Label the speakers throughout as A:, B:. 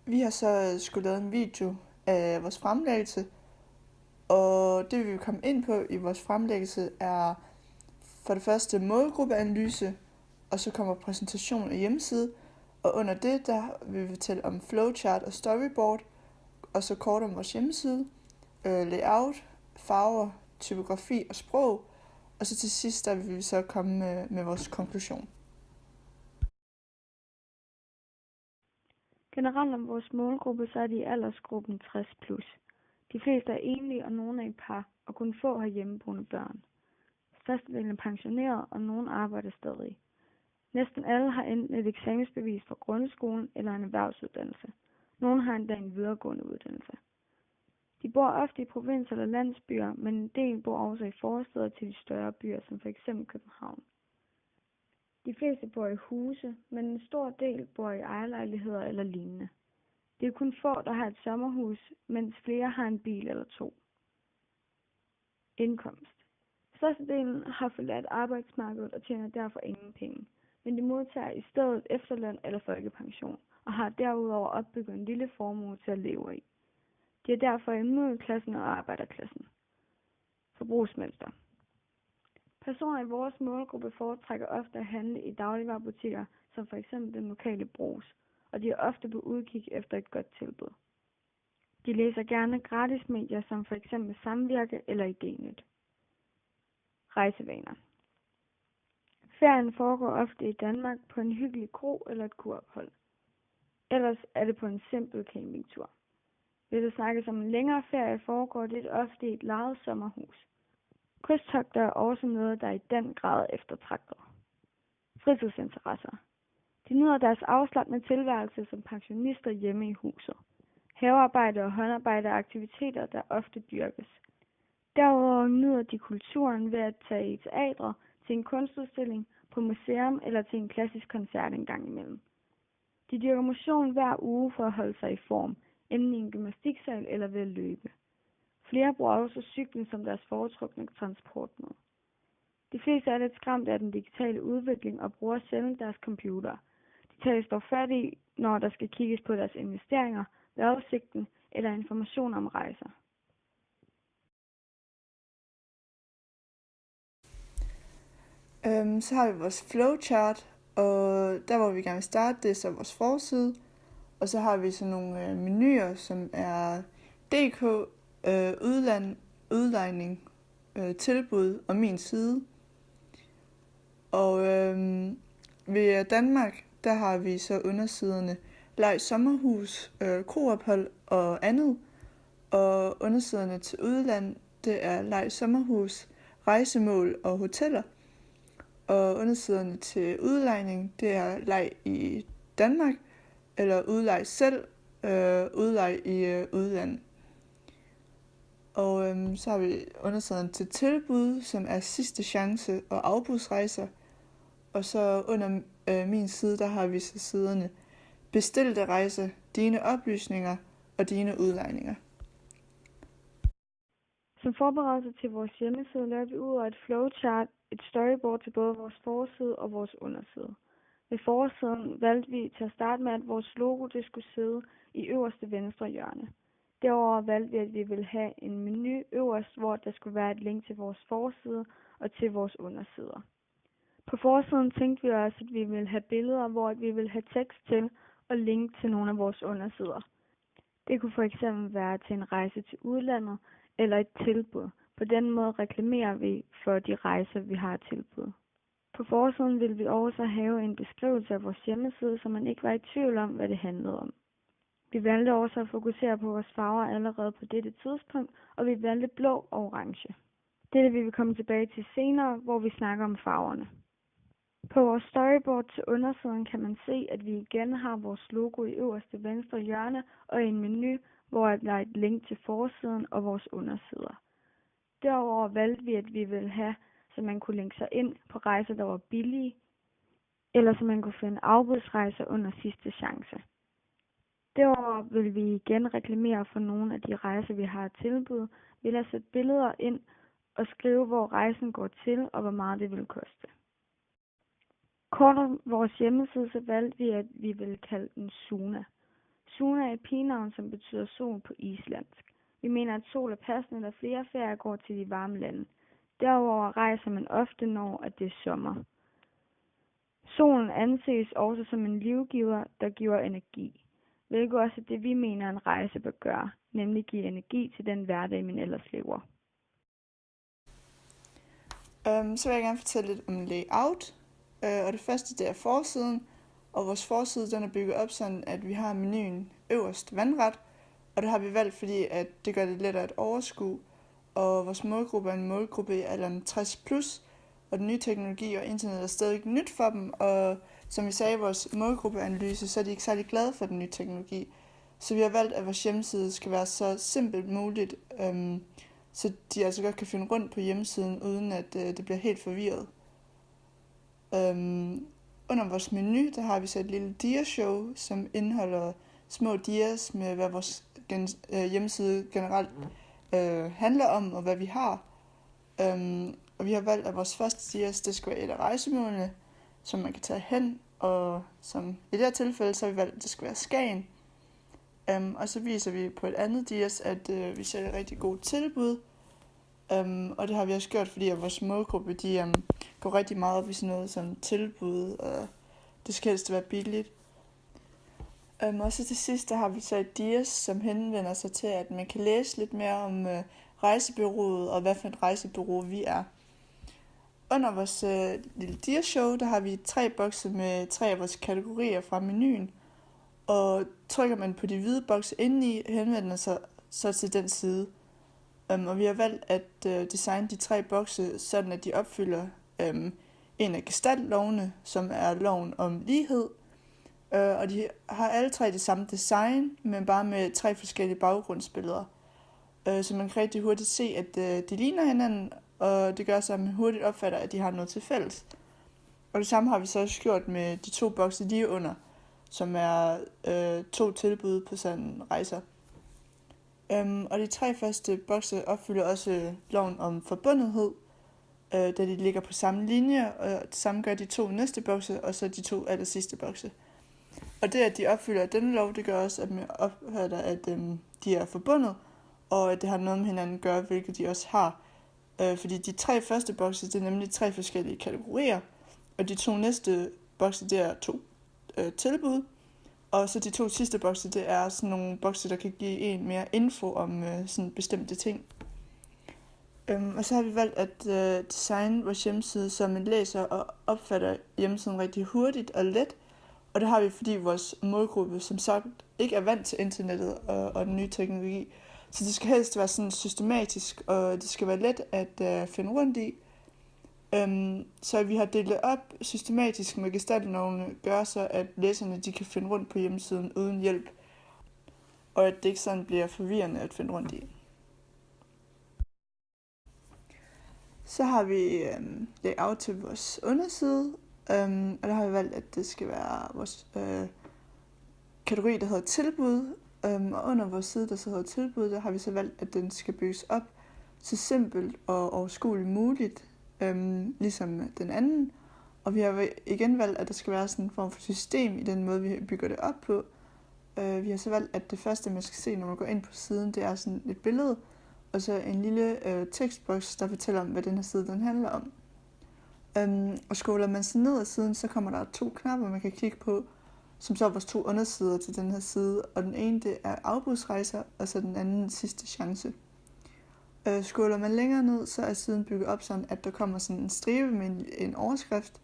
A: Vi har så skulle lave en video af vores fremlæggelse, og det vi vil komme ind på i vores fremlæggelse er for det første målgruppeanalyse, og så kommer præsentation af hjemmeside, og under det der vil vi fortælle om flowchart og storyboard, og så kort om vores hjemmeside, layout, farver, typografi og sprog, og så til sidst der vil vi så komme med vores konklusion.
B: Generelt om vores målgruppe, så er de i aldersgruppen 60 plus. De fleste er enlige, og nogle er i par, og kun få har hjemmeboende børn. Størstedelen er pensioneret, og nogle arbejder stadig. Næsten alle har enten et eksamensbevis fra grundskolen eller en erhvervsuddannelse. Nogle har endda en videregående uddannelse. De bor ofte i provins eller landsbyer, men en del bor også i forstæder til de større byer, som f.eks. København. De fleste bor i huse, men en stor del bor i ejerlejligheder eller lignende. Det er kun få, der har et sommerhus, mens flere har en bil eller to. Indkomst. Størstedelen har forladt arbejdsmarkedet og tjener derfor ingen penge, men de modtager i stedet efterløn eller folkepension, og har derudover opbygget en lille formue til at leve i. De er derfor i middelklassen og arbejderklassen. Forbrugsmønster. Personer i vores målgruppe foretrækker ofte at handle i dagligvarebutikker, som f.eks. den lokale Brugs, og de er ofte på udkig efter et godt tilbud. De læser gerne gratis medier som f.eks. Samvirke eller Idényt. Rejsevaner. Ferien foregår ofte i Danmark på en hyggelig kro eller et kurophold. Ellers er det på en simpel campingtur. Hvis der snakkes om en længere ferie, foregår det ofte i et lejet sommerhus. Krydstogter er også noget, der i den grad eftertragtet. Fritidsinteresser. De nyder deres afslappende tilværelse som pensionister hjemme i huset. Havearbejde og håndarbejde er aktiviteter, der ofte dyrkes. Derudover nyder de kulturen ved at tage i teatret, til en kunstudstilling, på museum eller til en klassisk koncert en gang imellem. De dyrker motion hver uge for at holde sig i form, enten i en gymnastiksal eller ved at løbe. Flere bruger også cyklen som deres foretrukne transportmiddel. De fleste er lidt skræmt af den digitale udvikling og bruger sjældent deres computer. De tages dog fat i, når der skal kigges på deres investeringer, vejrudsigten eller information om rejser.
A: Så har vi vores flowchart, og der hvor vi gerne vil starte, det er så vores forside. Og så har vi sådan nogle menuer, som er DK, udland, udlejning, tilbud og min side. Og ved Danmark, der har vi så undersiderne leg sommerhus, kroophold og andet. Og undersiderne til udland, det er leg sommerhus, rejsemål og hoteller. Og undersiderne til udlejning, det er leg i Danmark, eller udlej selv, udlej i udlandet. Og så har vi undersiderne til tilbud, som er sidste chance og afbudsrejser. Og så under min side, der har vi så siderne bestilte rejser, dine oplysninger og dine udlejninger.
B: Som forberedelse til vores hjemmeside lavede vi ud af et flowchart et storyboard til både vores forside og vores underside. Ved forsiden valgte vi til at starte med, at vores logo det skulle sidde i øverste venstre hjørne. Derover valgte vi, at vi ville have en menu øverst, hvor der skulle være et link til vores forside og til vores undersider. På forsiden tænkte vi også, at vi ville have billeder, hvor vi ville have tekst til og link til nogle af vores undersider. Det kunne for eksempel være til en rejse til udlandet eller et tilbud. På den måde reklamerer vi for de rejser, vi har tilbud. På forsiden ville vi også have en beskrivelse af vores hjemmeside, så man ikke var i tvivl om, hvad det handlede om. Vi valgte også at fokusere på vores farver allerede på dette tidspunkt, og vi valgte blå og orange. Dette vil vi komme tilbage til senere, hvor vi snakker om farverne. På vores storyboard til undersiden kan man se, at vi igen har vores logo i øverste venstre hjørne og en menu, hvor der er et link til forsiden og vores undersider. Derover valgte vi, at vi ville have, så man kunne linke sig ind på rejser, der var billige, eller så man kunne finde afbudsrejser under sidste chance. Derover vil vi igen reklamere for nogle af de rejser, vi har tilbud. Vi lader sætte billeder ind og skrive, hvor rejsen går til og hvor meget det vil koste. Kort om vores hjemmeside, så valgte vi, at vi ville kalde den Suna. Tuna er et pigenavn, som betyder sol på islandsk. Vi mener, at sol er passende, da flere ferier går til de varme lande. Derover rejser man ofte, når at det er sommer. Solen anses også som en livgiver, der giver energi, hvilket også er det, vi mener, en rejse bør gøre, nemlig give energi til den hverdag, man ellers lever.
A: Så vil jeg gerne fortælle lidt om layout, og det første det er forsiden, og vores forside den er bygget op sådan, at vi har menuen øverst vandret, og det har vi valgt, fordi at det gør det lettere at overskue, og vores målgruppe er en målgruppe i alderen 60+, og den nye teknologi og internet er stadig nyt for dem, og som vi sagde i vores målgruppeanalyse, så er de ikke særlig glade for den nye teknologi. Så vi har valgt, at vores hjemmeside skal være så simpelt muligt, så de altså godt kan finde rundt på hjemmesiden, uden at det bliver helt forvirret. Under vores menu, der har vi så et lille dia-show, som indeholder små dias med, hvad vores hjemmeside generelt handler om, og hvad vi har. Og vi har valgt, at vores første dias, det skal være et af rejsemålene, som man kan tage hen, og som i det her tilfælde, så har vi valgt, at det skal være Skagen. Og så viser vi på et andet dias, at vi sælger et rigtig godt tilbud. Og det har vi også gjort, fordi at vores målgruppe, de går rigtig meget op i sådan noget som tilbud, og det skal helst være billigt. Og så til sidst, der har vi så et dias, som henvender sig til, at man kan læse lidt mere om rejsebureauet, og hvad for et rejsebureau vi er. Under vores lille dia-show, der har vi 3 bokse med 3 af vores kategorier fra menuen, og trykker man på de hvide bokse indeni, henvender sig så til den side. Og vi har valgt at designe de 3 bokse, sådan at de opfylder en af gestaltlovene, som er loven om lighed. Og de har alle 3 det samme design, men bare med 3 forskellige baggrundsbilleder. Så man kan rigtig hurtigt se, at de ligner hinanden, og det gør så, at man hurtigt opfatter, at de har noget til fælles. Og det samme har vi så også gjort med de 2 bokse lige under, som er 2 tilbud på sådan rejser. Og de 3 første bokse opfylder også loven om forbundethed, da de ligger på samme linje, og det samme gør de 2 næste bokse, og så de 2 aller sidste bokse. Og det, at de opfylder denne lov, det gør også, at man opfatter, at de er forbundet, og at det har noget med hinanden at gøre, hvilket de også har. Fordi de 3 første bokse, det er nemlig 3 forskellige kategorier, og de 2 næste bokse, det er 2 tilbud, og så de 2 sidste bokse, det er sådan nogle bokse, der kan give en mere info om sådan bestemte ting. Og så har vi valgt at designe vores hjemmeside, så man læser og opfatter hjemmesiden rigtig hurtigt og let. Og det har vi, fordi vores målgruppe, som sagt, ikke er vant til internettet og den nye teknologi. Så det skal helst være sådan systematisk, og det skal være let at finde rundt i. Så vi har delt det op systematisk med gestaltlovene, gør så, at læserne de kan finde rundt på hjemmesiden uden hjælp, og at det ikke sådan bliver forvirrende at finde rundt i. Så har vi layout til vores underside, og der har vi valgt, at det skal være vores kategori, der hedder tilbud, og under vores side, der så hedder tilbud, der har vi så valgt, at den skal bygges op så simpelt og overskueligt muligt, ligesom den anden. Og vi har igen valgt, at der skal være sådan en form for system i den måde, vi bygger det op på. Vi har så valgt, at det første, man skal se, når man går ind på siden, det er sådan et billede, og så en lille tekstboks, der fortæller om, hvad den her side den handler om. Og scroller man så ned ad siden, så kommer der 2 knapper, man kan klikke på, som så er vores 2 undersider til den her side. Og den ene, det er afbudsrejser, og så den anden sidste chance. Scroller man længere ned, så er siden bygget op sådan, at der kommer sådan en stribe med en overskrift.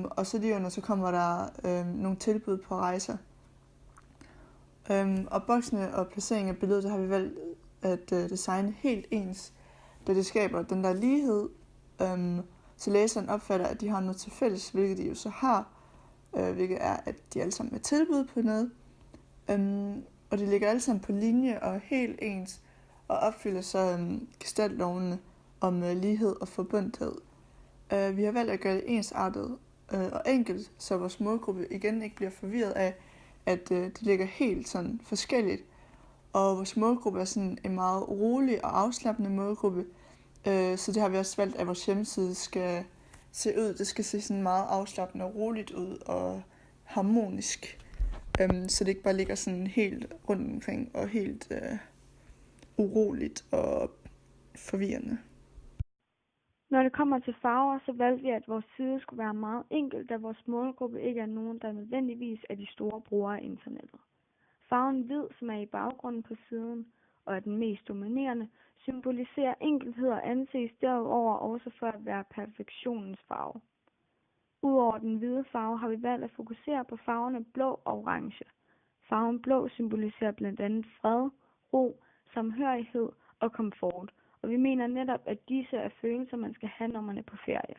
A: Og så lige under, så kommer der nogle tilbud på rejser. Og boksene og placeringen af billedet, der har vi valgt at designe helt ens, da det skaber den der lighed, så læseren opfatter, at de har noget til fælles, hvilket de jo så har, hvilket er, at de alle sammen er tilbud på noget, og de ligger alle sammen på linje og helt ens, og opfylder så gestaltlovene om lighed og forbundethed. Vi har valgt at gøre det ensartet og enkelt, så vores målgruppe igen ikke bliver forvirret af, at de ligger helt sådan forskelligt. Og vores målgruppe er sådan en meget rolig og afslappende målgruppe, så det har vi også valgt, at vores hjemmeside skal se ud. Det skal se sådan meget afslappende og roligt ud og harmonisk. så det ikke bare ligger sådan helt rundt omkring og helt uroligt og forvirrende.
B: Når det kommer til farver, så valgte vi, at vores side skulle være meget enkel, da vores målgruppe ikke er nogen, der nødvendigvis er de store brugere af internettet. Farven hvid, som er i baggrunden på siden og er den mest dominerende, symboliserer enkelhed og anses derudover også for at være perfektionens farve. Udover den hvide farve har vi valgt at fokusere på farverne blå og orange. Farven blå symboliserer blandt andet fred, ro, samhørighed og komfort, og vi mener netop, at disse er følelser, man skal have, når man er på ferie.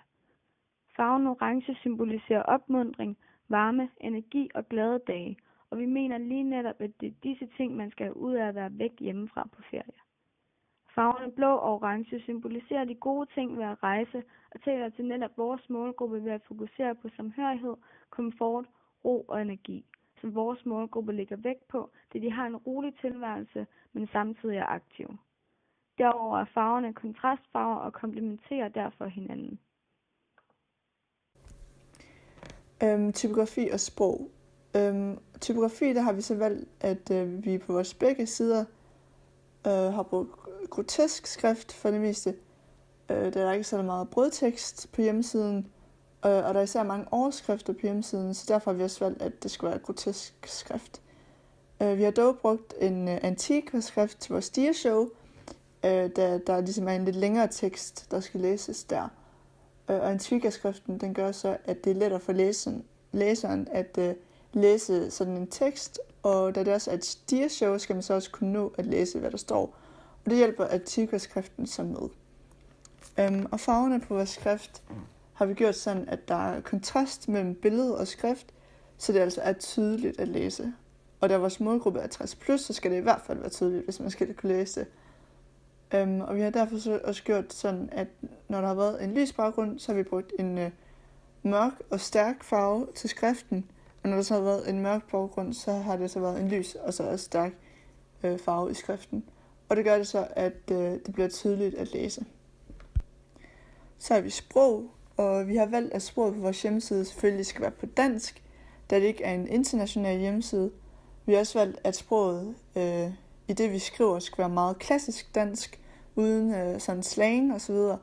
B: Farven orange symboliserer opmuntring, varme, energi og glade dage, og vi mener lige netop, at det er disse ting, man skal have ud af at være væk hjemmefra på ferie. Farverne blå og orange symboliserer de gode ting ved at rejse og taler til netop vores målgruppe ved at fokusere på samhørighed, komfort, ro og energi, som vores målgruppe lægger vægt på, da de har en rolig tilværelse, men samtidig er aktive. Derover er farverne kontrastfarver og komplementerer derfor hinanden.
A: Typografi og sprog. Typografi, der har vi så valgt, at vi på vores begge sider har brugt grotesk skrift for det meste. Der er ikke så meget brødtekst på hjemmesiden, og der er især mange overskrifter på hjemmesiden, så derfor har vi også valgt, at det skulle være grotesk skrift. Vi har dog brugt en antikva-skrift til vores stigershow, da der ligesom er en lidt længere tekst, der skal læses der. Og antikva-skriften, den gør så, at det er lettere for læseren at læse sådan en tekst, og da det også er et stigershow, skal man så også kunne nå at læse, hvad der står. Og det hjælper antikva-skriften så med. Og farverne på vores skrift har vi gjort sådan, at der er kontrast mellem billede og skrift, så det altså er tydeligt at læse. Og da vores målgruppe er 60+, så skal det i hvert fald være tydeligt, hvis man skal kunne læse det. Og vi har derfor så også gjort sådan, at når der har været en lys baggrund, så har vi brugt en mørk og stærk farve til skriften. Og når der så har været en mørk baggrund, så har det så været en lys og så også stærk farve i skriften. Og det gør det så, at det bliver tydeligt at læse. Så har vi sprog, og vi har valgt, at sproget på vores hjemmeside selvfølgelig skal være på dansk, da det ikke er en international hjemmeside. Vi har også valgt, at sproget i det, vi skriver, skal være meget klassisk dansk, uden sådan slang og så videre.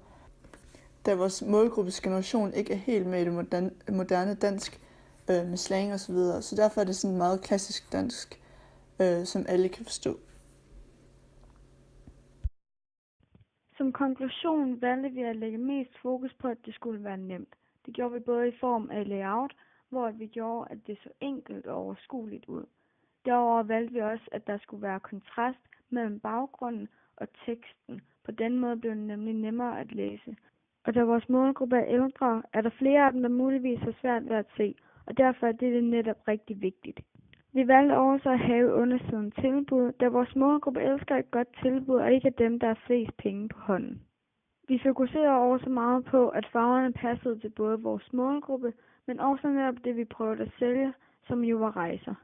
A: Da vores målgruppes generation ikke er helt med i det moderne dansk med slang og så videre. Så derfor er det sådan meget klassisk dansk, som alle kan forstå.
B: Som konklusion valgte vi at lægge mest fokus på, at det skulle være nemt. Det gjorde vi både i form af layout, hvor vi gjorde, at det så enkelt og overskueligt ud. Derover valgte vi også, at der skulle være kontrast mellem baggrunden og teksten. På den måde blev det nemlig nemmere at læse. Og da vores målgruppe er ældre, er der flere af dem, der muligvis har svært ved at se, og derfor er det netop rigtig vigtigt. Vi valgte også at have undersiden tilbud, da vores målgruppe elsker et godt tilbud, og ikke er dem, der har flest penge på hånden. Vi fokuserer også meget på, at farverne passede til både vores målgruppe, men også netop det, vi prøvede at sælge, som jo var rejser.